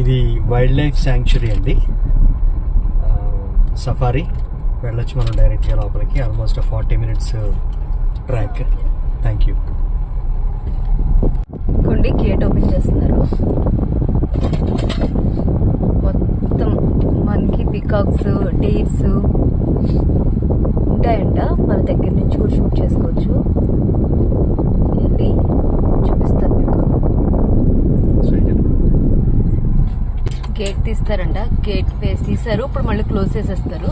ఇది wild life sanctuary అండి, safari. వెళ్ళొచ్చు మనం డైరెక్ట్గా లోపలికి. Almost 40 minutes track. Thank you. కొండి గేట్ ఓపెన్ చేస్తున్నారు. మొత్తం మనకి పికాక్స్, డీర్స్ ఉంటాయంట. మన దగ్గర నుంచి కూడా షూట్ చేసుకోవచ్చు. వెళ్ళి చూపిస్తాను మీకు. గేట్ తీస్తారంట. గేట్ తీసారు, ఇప్పుడు మళ్ళీ క్లోజ్ చేసేస్తారు.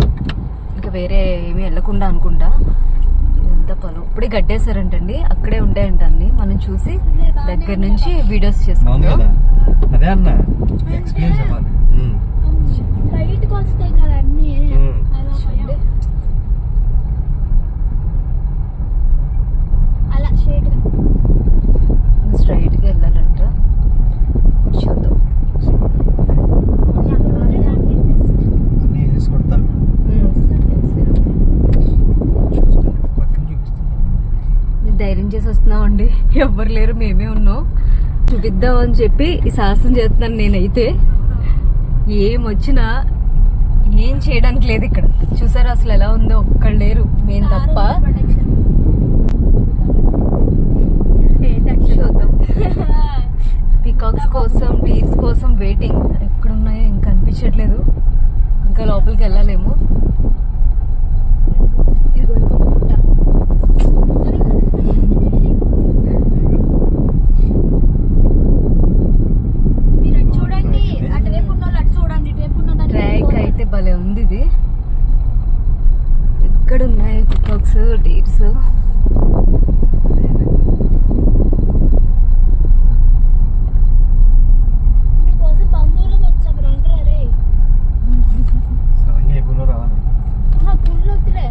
ఇంకా వేరే ఏమి వెళ్ళకుండా అనుకుంటా. ఇదంతా పొలం. ఇప్పుడే గడ్డేసారంటండి. అక్కడే ఉంటాయంట అన్ని. మనం చూసి దగ్గర నుంచి వీడియోస్ చేసుకుంటాం. అదే అన్న ఎక్స్పీరియన్స్ అవ్వాలి. బయటకు వస్తాయి కదా అన్ని. అలా స్ట్రైట్ గా వెళ్ళాలంట. చూద్దాం. ధైర్యం చేసి వస్తున్నామండి. ఎవ్వరు లేరు, మేమే ఉన్నాం. చూపిద్దామని చెప్పి ఈ సాహసం చేస్తున్నాను నేనైతే. ఏమొచ్చినా ఏం చేయడానికి లేదు ఇక్కడ. చూసారా అసలు ఎలా ఉందో? ఒక్కళ్ళు లేరు, మేము తప్ప. చూద్దాం. పికాక్స్ కోసం, డీర్స్ కోసం వెయిటింగ్. ఎక్కడున్నాయో ఇంకా అనిపించట్లేదు. ఇంకా లోపలికి వెళ్ళాలేమో. ట్రాక్ అయితే భలే ఉంది ఇది. ఎక్కడున్నాయి పికాక్స్, డీర్స్?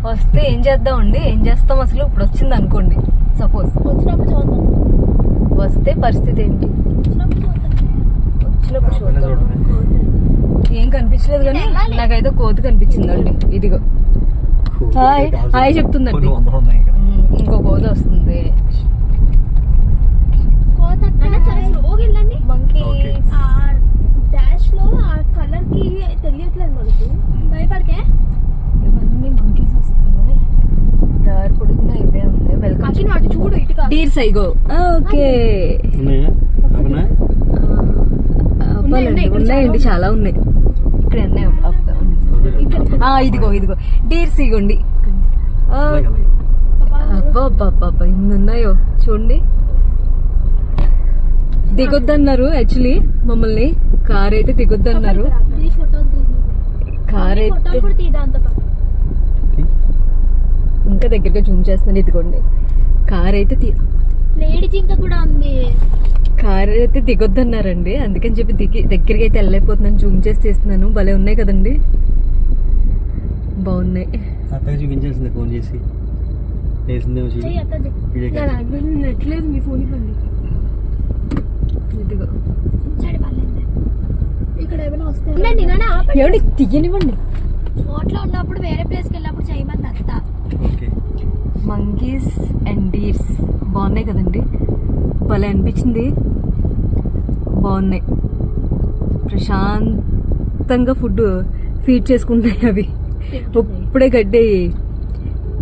వస్తే ఏం చేద్దామండి? ఏం చేస్తాం అసలు? ఇప్పుడు వచ్చింది అనుకోండి, సపోజ్ వస్తే పరిస్థితి ఏంటి? వచ్చినప్పుడు చూద్దాం. ఏం కనిపించలేదు కానీ నాకైతే కోతి కనిపించిందండి. ఇదిగో హాయ్ హాయ్ చెప్తుందండి. ఇంకో కోతి వస్తుంది. మంకీ డాష్ లో ఆ కలర్ కి తెలియట్లేదు మనకు. భయపడకే. ఇవన్నీ మంకీస్ వస్తున్నాయి. దారి పొడుగునా ఇవే ఉన్నాయి. వెల్కమ్. చూడు డీర్స్ అయిగో. ఓకే ఉన్నాయండి, చాలా ఉన్నాయి ఇక్కడ. ఇదిగో ఇదిగో డీర్స్ ఇగోండి. అబ్బా ఇన్ని ఉన్నాయో చూడండి. దిగొద్దన్నారు యాక్చువల్లీ మమ్మల్ని. కార్ అయితే దిగొద్దన్నారు. కార్ అయితే ఇంకా దగ్గరగా జూమ్ చేస్తున్నాను. ఇదిగోండి కార్ అయితే లేడీ జింక కూడా ఉంది. కార్ అయితే దిగొద్దన్నారండి. అందుకని చెప్పి దగ్గరికి అయితే వెళ్ళలేకపోతున్నాను. జూమ్ చేసి తీస్తున్నాను. భలే ఉన్నాయి కదండి, బాగున్నాయి. చూపించాల్సింది ఫోన్ చేసి. నెట్లేదు మీ ఫోన్. ఇదిగో ఇక్కడ ఏమైనా వస్తాయి. ఎవడి తీయనివ్వండి. చోట్ల ఉన్నప్పుడు వేరే ప్లేస్ కి వెళ్ళినప్పుడు చేయమని అత్త. మంకీస్ అండ్ డీర్స్ బాగున్నాయి కదండి, భలే అనిపించింది. బాగున్నాయి. ప్రశాంతంగా ఫుడ్ ఫీడ్ చేసుకుంటున్నాయి అవి. ఇప్పుడే గడ్డి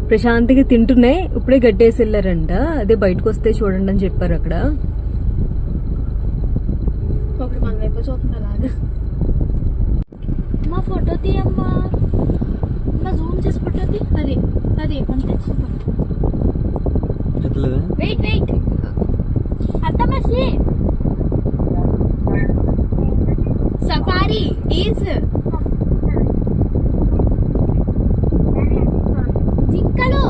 ప్రశాంతంగా తింటున్నాయి. ఇప్పుడే గడ్డేసి వెళ్ళారంట. అదే బయటకు వస్తే చూడండి అని చెప్పారు అక్కడ. మా ఫోటో తీయమ్మా. మా జూమ్ చేసి ఫోటో తీ. అది అది అంతే. వెయిట్ వెయిట్ అత్తమ్మసి సఫారీ డీర్స్ జింకలు.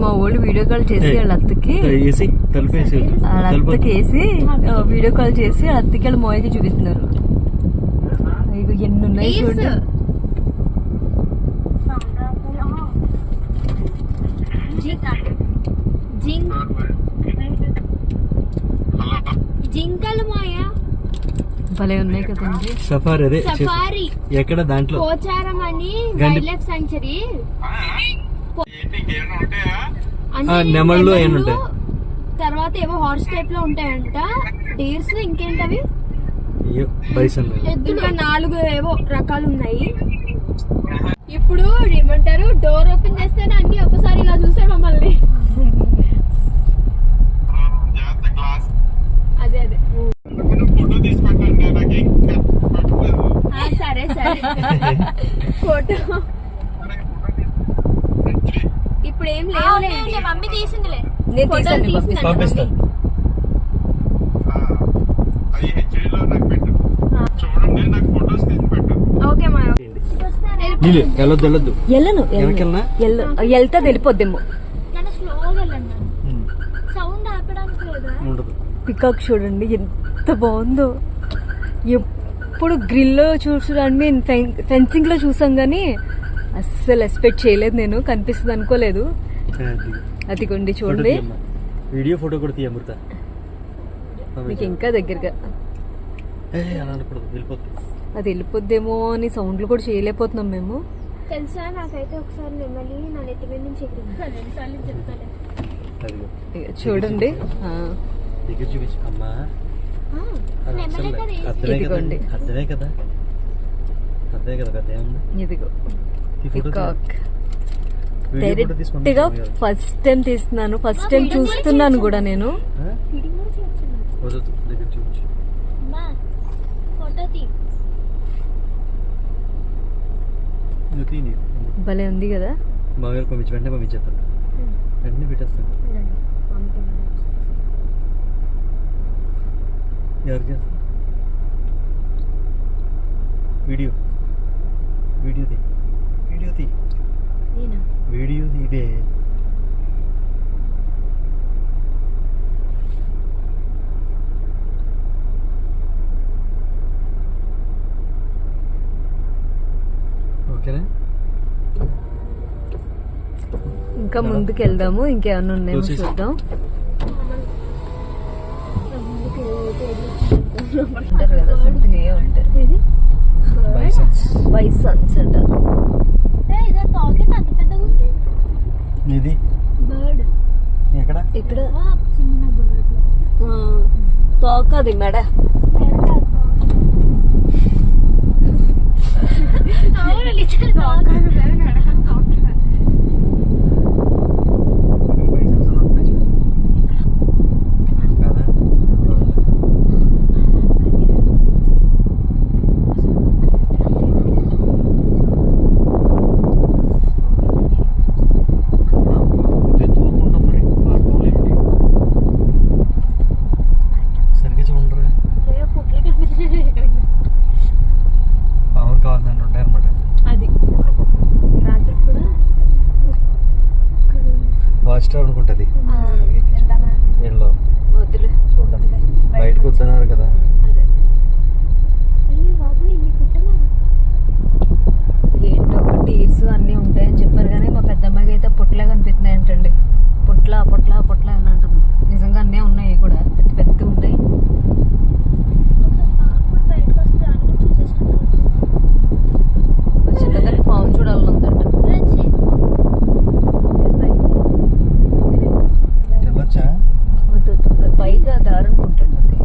మా వాళ్ళు వీడియో కాల్ చేసి వాళ్ళ అత్తకి వేసి వీడియో కాల్ చేసి వాళ్ళ అత్తకి వాళ్ళ మోయకి చూపిస్తున్నారు. ఎన్ని ఉన్నాయి చూడండి. జింకలు మాయా భలే ఉన్నాయి కదండి. సఫారీ అదే సఫారీ ఎక్కడ దాంట్లో పోచారం అని వైల్డ్ లైఫ్ సాంక్చురీ. నెమళ్ళు ఏముంటాయి తర్వాత ఏవో హార్స్ టైప్ లో ఉంటాయంట. డీర్స్ ఇంకేంటవి బైసన్ ఇంకా 4 ఏవో రకాలు ఉన్నాయి. ఇప్పుడు ఏమంటారు, డోర్ ఓపెన్ చేస్తేనే అన్ని ఒకసారి ఇలా చూసే మమ్మల్ని. అదే అదే సరే సరే ఫోటో ఇప్పుడు ఏం లేవు. మమ్మీ తీసిందిలే, నేను తీసాను, పంపిస్తాను. ఓకే మా వెళ్ళొద్దు వెళ్ళను వెనకెళ్ళనా? వెళ్తా వెళ్ళిపోద్దేమో. స్లోగా వెళ్ళండి, సౌండ్ ఆపడానికి లేదా. ఉండదు. పికాక్ చూడండి ఎంత బాగుందో. ఎప్పుడు గ్రిల్లో చూసాను, ఫెన్సింగ్ లో చూసాం కానీ అస్సలు ఎక్స్పెక్ట్ చేయలేదు నేను, కనిపిస్తుంది అనుకోలేదు. అదిగోండి చూడండి, వీడియో ఫోటో కూడా తీయ అమృత. మీకు ఇంకా దగ్గరగా అలా అనకూడదు, వెళ్ళిపోతుంది. అది వెళ్ళిపోద్దేమో అని సౌండ్లు కూడా చేయలేకపోతున్నాం మేము. తెలుసా, నాకైతే ఒకసారి నెమ్మలి నా నెత్తి మీద నుంచి ఎగిరింది. 2 సార్లు చెప్తాను. అదిగో ఇక చూడండి, దగ్గర చూపించు అమ్మా. ఇదిగోండి. అర్థమే కదా పెద్ద ఏముంది. ఇదిగో ఈ ఫోటో పికాక్ వీడియో ఫోటో తీసి డైరెక్ట్ గా ఫస్ట్ టైం తీస్తున్నాను, ఫస్ట్ టైం చూస్తున్నాను కూడా నేను. వదలదు, దగ్గర చూపించు. ఫోటో తీ. నువ్వు తీని. భలే ఉంది కదా. మామూలు వెంటనే పంపించేస్తాను, వెంటనే పెట్టేస్తాను. ఎవరు చేస్తాను? వీడియో ఇదే. ఓకేనా? ఇంకా ముందుకు వెళ్దాము, ఇంకేమన్నా ఉన్నాయో చూద్దాం. అంటారు కదా సంథింగ్ ఏ ఉంటారు, బైసన్స్ అంట. ఇది బర్డ్ ఎక్కడ? ఇక్కడ చిన్న బర్డ్. తోకది మెడ. స్టార్ అనుకుంటది. బయటకు వద్దన్నారు కదా. ఏంటో టీర్స్ అన్నీ ఉంటాయని చెప్పారు కానీ మా పెద్దమ్మాయికి అయితే పొట్లే కనిపిస్తున్నాయి అంటండి. పొట్ల అని అంటుంది. నిజంగా అన్నీ ఉన్నాయి కూడా, పెద్ద ఉన్నాయి. చిన్నదానికి పాము చూడాలని ఉందంట. పైగా దారనుకుంటాడు అది.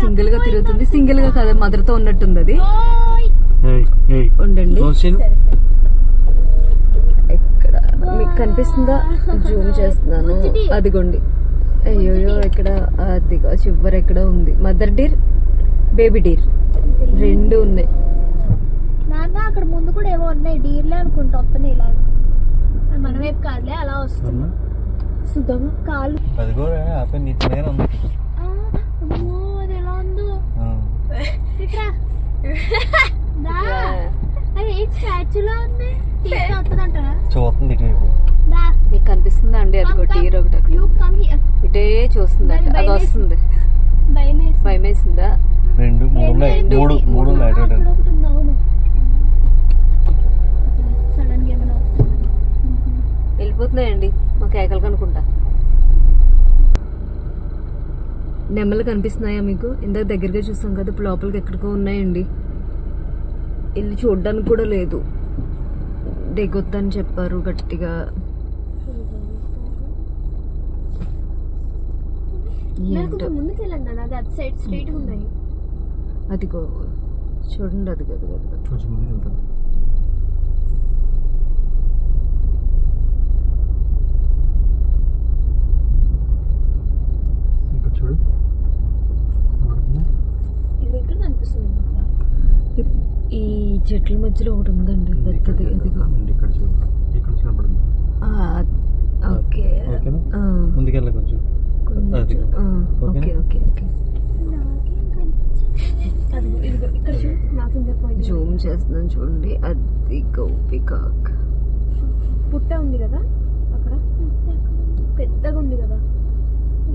సింగిల్ గా తిరుగుతుంది. సింగిల్ గా కదా, మదర్ తో ఉన్నట్టుంది అది. ఉండండి. కనిపిస్తుందా? జూమ్ చేస్తున్నాను. అదిగోండి. అయ్యోయో ఇక్కడ అదిగో చివరి ఎక్కడ ఉంది. మదర్ డీర్, బేబీ డీర్ రెండు ఉన్నాయి. నాన్న అక్కడ ముందు కూడా ఏవో ఉన్నాయి, డీర్లే అనుకుంటా వస్తున్నాయి ఇలా. మన వైపు కాదులే, అలా వస్తుంది. సుధమ కాలు అదిగో ఆపే నీ దగ్గర ఉంది. అమ్మో అది ఎలా ఉందో. ఇట్రా అది ఏ స్టాచ్యూలా ఉంది. వస్తుందంటారా? చూస్తుంది ఇటువైపు. మీకు కనిపిస్తుందా అండి? అదిగో డీర్ ఒకటి ఇటే చూస్తుందండి. అది వస్తుంది. భయం వేసిందా? రెండు మూడు ఉన్నాయి. మూడు ఉన్నాయి. వెళ్ళిపోతున్నాయండి మా కేకలు కనుకుంటా. నెమ్మలు కనిపిస్తున్నాయా మీకు? ఇందాక దగ్గరగా చూస్తాం కదా, ఇప్పుడు లోపలికి ఎక్కడికో ఉన్నాయండి. వెళ్ళి చూడడానికి కూడా లేదు. దిగొద్దని చెప్పారు గట్టిగా. అదిగో చూడండి. అదిగో కొంచెం ముందుకు వెళ్తాను. ఇక్కడ చూడు. ఈ చెట్ల మధ్యలో ఒకటి ఉందండి పెద్దది. అదిగో ఇక్కడ చూడు. ఇక్కడ కనపడుతుంది. ఓకే. ముందుకెళ్ళి కొంచెం. Okay okay okay. జూమ్ చేస్తున్నాను చూడండి. అదిగో పికాక్. పుట్ట ఉంది కదా అక్కడ, పెద్దగా ఉంది కదా.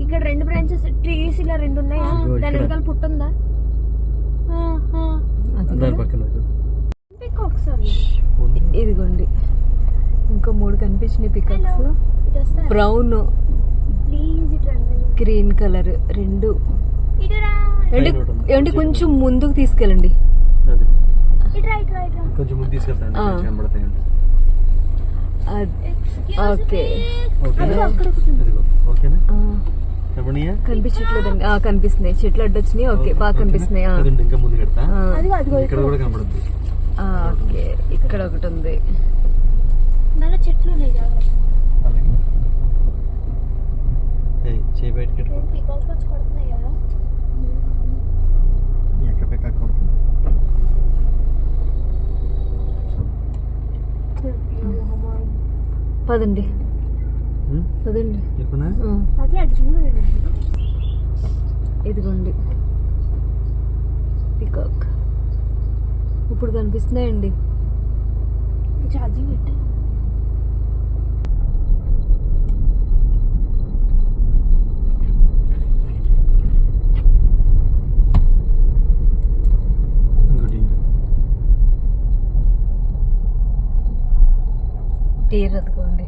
ఇక్కడ రెండు బ్రాంచెస్ ట్రీస్ ఇలా రెండు ఉన్నాయా? దాని వెనకాల పుట్ట ఉందా? దాని పక్కన ఇదిగోండి ఇంకో 3 కనిపించినాయి పికాక్స్. బ్రౌన్, గ్రీన్ కలర్ రెండు. ఏమంటే కొంచెం ముందుకు తీసుకెళ్ళండి. కొంచెం ముందు తీసుకెళ్తాను. ఓకే. కనిపించట్లేదండి. కనిపిస్తున్నాయి చెట్లు అడ్డొచ్చినాయి. ఓకే బాగా కనిపిస్తున్నాయి. ఇంకా ముందు ఇక్కడ కూడా కనబడుతుంది. ఓకే ఇక్కడ ఒకటి ఉంది. చెట్లు చేయి బయటకి పదండి పదండి. ఇదిగోండి పికాక్ ఇప్పుడు కనిపిస్తున్నాయండి. ఛార్జింగ్ పెట్టా. డీర్ అదిగోండి.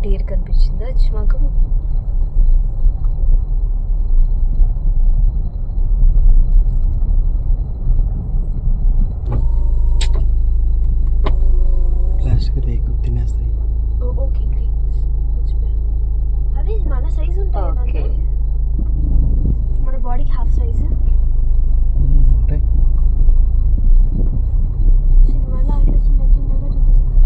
డీర్ కనిపించిందా మాకు? ప్లాస్టిక్ రేకు తినేస్తాయి. ఓకే అవి మన సైజు ఉంటాయి. మన బాడీకి హాఫ్ సైజు ఉంటాయి. సినిమాలో అట్లా చిన్న చిన్నగా చూపిస్తారు.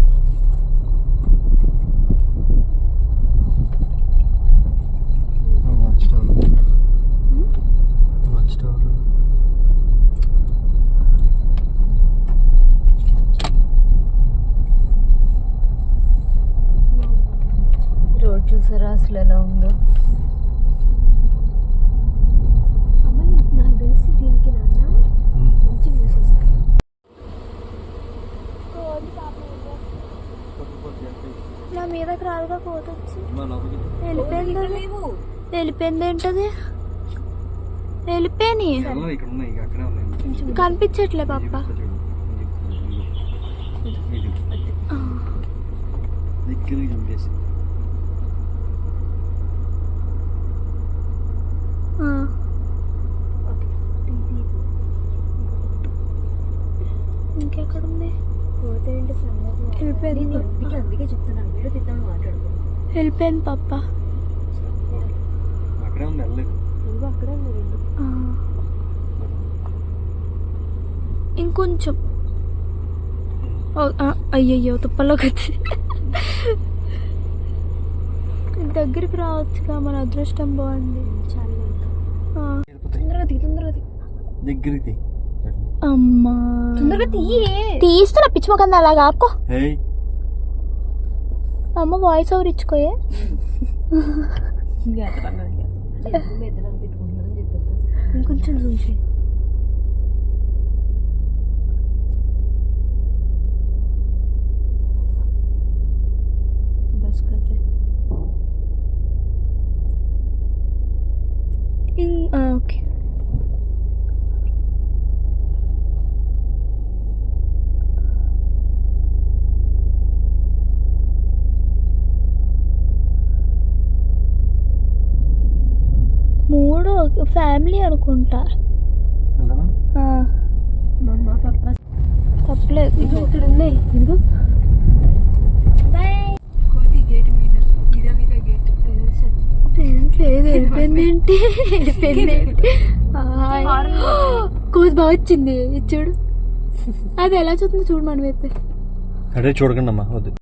రోడ్ చూసారా అసలు ఎలా ఉందో? అమ్మాయి నాకు తెలిసి దీనికి నాన్న మంచి వ్యూస్ వస్తాయి. నా మీదకి రాదుగా పోతొచ్చి వెళ్ళిపోయింది. ఏంటది వెళ్ళిపోయి కనిపించట్లే పాప. ఇంకెక్కడ ఉంది? వెళ్ళిపోయింది. అందుకే చెప్తున్నాను వీడియో తిద్దామని మాట్లాడుతున్నాను. వెళ్ళిపోయింది పాప. అక్కడే ఉంది. వెళ్ళలేదు. అక్కడే ఉంది. ఇంకొంచెం. అయ్యయ్యో తుప్పల్లోకి వచ్చి దగ్గరికి రావచ్చుగా, మన అదృష్టం బాగుంది. తొందరగా తీ, తొందరగా తీ. దగ్గరికి అమ్మా తొందరగా తీస్తున్నా పిచ్చి మొకంది అలాగా ఆపుకో. అమ్మ వాయిస్ ఓవర్ ఇచ్చుకోయే. ఇంకొంచెం చూసి ఓకే. మూడు ఫ్యామిలీ అనుకుంటా. తప్పలేదు. ఇక్కడ ఉన్నాయి. ఇదిగో వెళ్ళిపోయింది ఏంటి? కోతి బాగా వచ్చింది చూడు. అది ఎలా చూస్తుంది చూడు మన వైపు. అదే చూడకండి అమ్మా వద్దు.